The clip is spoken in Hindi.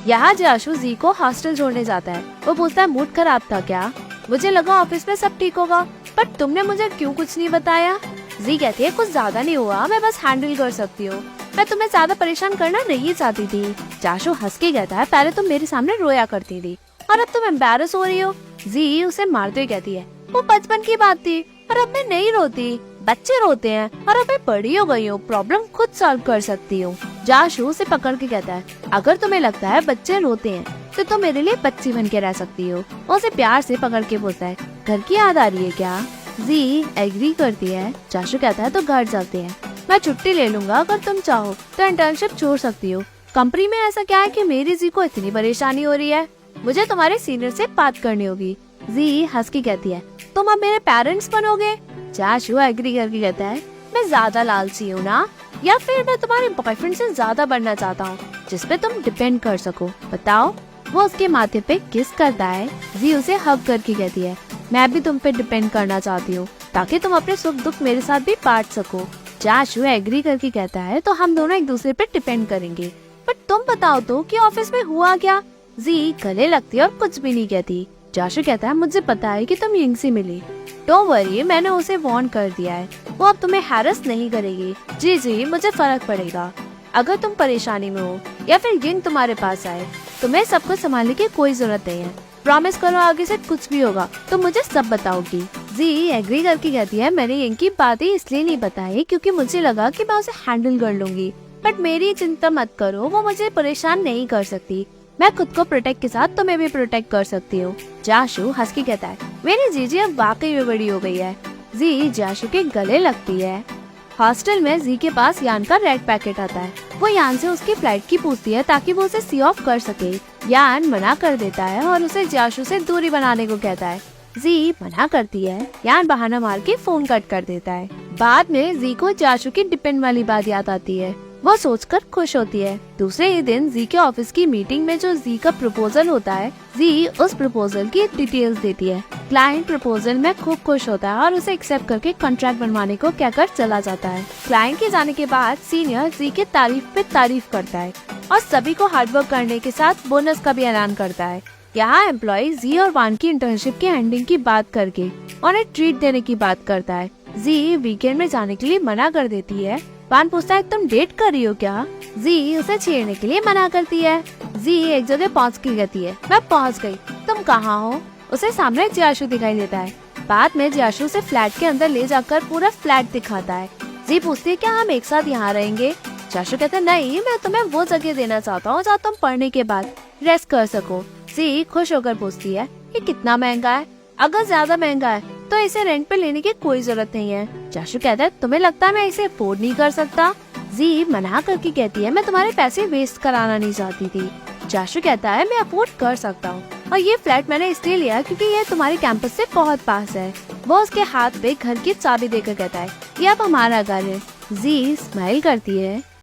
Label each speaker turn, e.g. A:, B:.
A: यहाँ जाशु जी को हॉस्टल छोड़ने जाता है। वो पूछता है मूड खराब था क्या? मुझे लगा ऑफिस में सब ठीक होगा, पर तुमने मुझे क्यों कुछ नहीं बताया? जी कहती है कुछ ज्यादा नहीं हुआ, मैं बस हैंडल कर सकती हूँ, मैं तुम्हें ज्यादा परेशान करना नहीं चाहती थी। जाशु हंस के कहता है पहले तुम मेरे सामने रोया करती थी और अब तुम एम्बैरस हो रही हो। जी उसे मारते हुए कहती है वो बचपन की बात थी और अब मैं नहीं रोती, बच्चे रोते हैं और अब मैं बड़ी हो गई हूँ, प्रॉब्लम खुद सॉल्व कर सकती हूँ। जाशु उसे पकड़ के कहता है अगर तुम्हें लगता है बच्चे रोते हैं तो तुम मेरे लिए बच्ची बन के रह सकती हो। वो उसे प्यार से पकड़ के बोलता है घर की याद आ रही है क्या? जी एग्री करती है। जाशु कहता है तो घर चलते हैं, मैं छुट्टी ले लूंगा, अगर तुम चाहो तो इंटर्नशिप छोड़ सकती हो। कंपनी में ऐसा क्या है कि मेरी जी को इतनी परेशानी हो रही है? मुझे तुम्हारे सीनियर से बात करनी होगी। जी हंस के कहती है तुम अब मेरे पेरेंट्स बनोगे? जाशु एग्री करके कहता है मैं ज्यादा लालची हूँ ना, या फिर मैं तुम्हारे बॉयफ्रेंड से ज्यादा बनना चाहता हूँ जिसपे तुम डिपेंड कर सको, बताओ। वो उसके माथे पे किस करता है। जी उसे हग करके कहती है मैं भी तुम पे डिपेंड करना चाहती हूँ ताकि तुम अपने सुख दुख मेरे साथ भी बांट सको। जाशु एग्री करके कहता है तो हम दोनों एक दूसरे पे डिपेंड करेंगे, पर तुम बताओ तो कि ऑफिस में हुआ क्या? जी गले लगती है और कुछ भी नहीं कहती। जाशु कहता है मुझे पता है कि तुम यिंग से मिली, डोंट वरी, मैंने उसे वार्न कर दिया है, वो अब तुम्हें हैरेस नहीं करेगी। जी मुझे फर्क पड़ेगा, अगर तुम परेशानी में हो या फिर यिंग तुम्हारे पास आए, तुम्हें सब कुछ संभालने की कोई जरूरत नहीं है। प्रॉमिस करो आगे से कुछ भी होगा तो मुझे सब बताओगी। जी एग्री करके कहती है मैंने यिंग की बातें इसलिए नहीं बताई क्योंकि मुझे लगा कि मैं उसे हैंडल कर लूंगी, बट मेरी चिंता मत करो, वो मुझे परेशान नहीं कर सकती, मैं खुद को प्रोटेक्ट के साथ तुम्हें भी प्रोटेक्ट कर सकती हूँ। जाशु हंस के कहता है मेरी जीजी अब वाकई में बड़ी हो गई है। जी जाशु के गले लगती है। हॉस्टल में जी के पास यान का रेड पैकेट आता है। वो यान से उसकी फ्लाइट की पूछती है ताकि वो उसे सी ऑफ कर सके। यान मना कर देता है और उसे जाशु से दूरी बनाने को कहता है। जी मना करती है। यान बहाना मार के फोन कट कर देता है। बाद में जी को जाशु की डिपेंड वाली बात याद आती है। वो सोचकर खुश होती है। दूसरे ही दिन जी के ऑफिस की मीटिंग में जो जी का प्रपोजल होता है, जी उस प्रपोजल की डिटेल्स देती है। क्लाइंट प्रपोजल में खूब खुश होता है और उसे एक्सेप्ट करके कॉन्ट्रैक्ट बनवाने को कहकर चला जाता है। क्लाइंट के जाने के बाद सीनियर जी के तारीफ पे तारीफ करता है और सभी को हार्डवर्क करने के साथ बोनस का भी ऐलान करता है। यहाँ एम्प्लॉय जी और वान की इंटर्नशिप के एंडिंग की बात करके उन्हें ट्रीट देने की बात करता है। जी वीकेंड में जाने के लिए मना कर देती है। वान पूछता है तुम डेट कर रही हो क्या? जी उसे छेड़ने के लिए मना करती है। जी एक जगह पहुँच के कहती है मैं पहुँच गई, तुम कहाँ हो? उसे सामने जाशु दिखाई देता है। बाद में जाशु उसे फ्लैट के अंदर ले जाकर पूरा फ्लैट दिखाता है। जी पूछती है क्या हम एक साथ यहाँ रहेंगे? जाशु कहता है नहीं, मैं तुम्हें वो जगह देना चाहता हूँ जहाँ तुम पढ़ने के बाद रेस्ट कर सको। जी खुश होकर पूछती है ये कितना महंगा है? अगर ज्यादा महंगा है तो इसे रेंट पे लेने की कोई जरूरत नहीं है। जाशु कहता है तुम्हें लगता है मैं इसे अफोर्ड नहीं कर सकता? जी मना करके कहती है मैं तुम्हारे पैसे वेस्ट कराना नहीं चाहती थी। जाशु कहता है मैं अफोर्ड कर सकता हूँ और ये फ्लैट मैंने इसलिए लिया क्योंकि ये तुम्हारे कैंपस से बहुत पास है। वो उसके हाथ पे घर की चाबी देकर कहता है ये अब हमारा घर है। जी स्माइल करती है।